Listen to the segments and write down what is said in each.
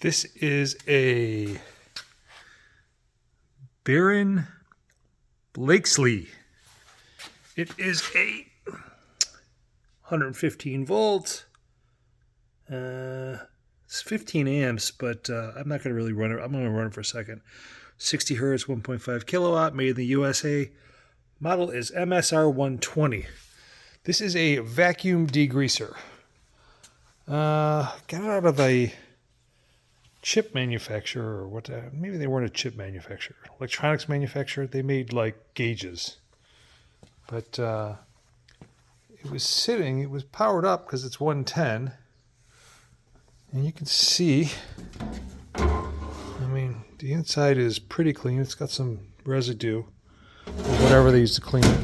This is a Baron Blakeslee. It is a 115 volts. It's 15 amps, but I'm not going to really run it. I'm going to run it for a second. 60 hertz, 1.5 kilowatt, made in the USA. Model is MSR-120. This is a vacuum degreaser. Got it out of a chip manufacturer, or what? Maybe they weren't a chip manufacturer, electronics manufacturer. They made like gauges, but it was sitting. It was powered up because it's 110, and you can see. I mean, the inside is pretty clean. It's got some residue, or whatever they used to clean it.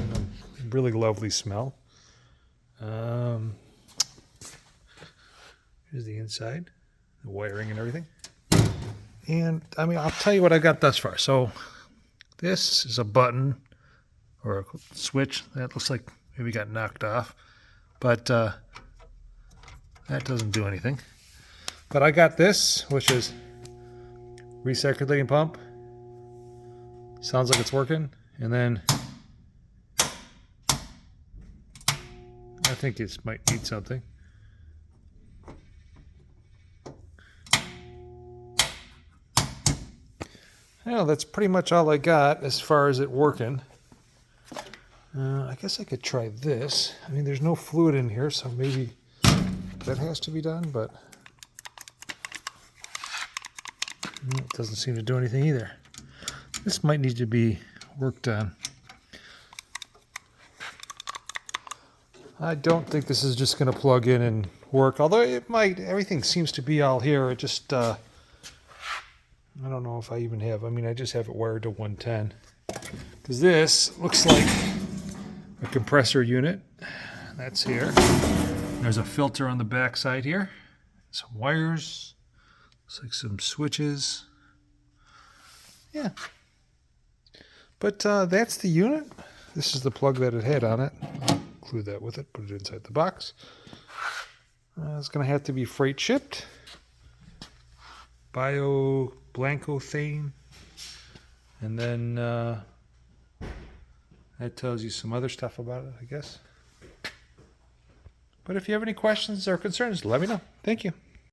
A really lovely smell. Here's the inside, the wiring and everything. And I mean, I'll tell you what I got thus far. So this is a button or a switch that looks like maybe got knocked off, but that doesn't do anything. But I got this, which is recirculating pump. Sounds like it's working. And then I think it might need something. Well, that's pretty much all I got as far as it working. I guess I could try this. I mean, there's no fluid in here, so maybe that has to be done, but it doesn't seem to do anything either. This might need to be worked on. I don't think this is just going to plug in and work, although it might. Everything seems to be all here. It just, I don't know if I even have, I mean, I just have it wired to 110. Because this looks like a compressor unit. That's here. There's a filter on the back side here. Some wires. Looks like some switches. Yeah. But that's the unit. This is the plug that it had on it. I'll include that with it. Put it inside the box. It's going to have to be freight shipped. Blanco thing, and then that tells you some other stuff about it, I guess. But if you have any questions or concerns, let me know. Thank you.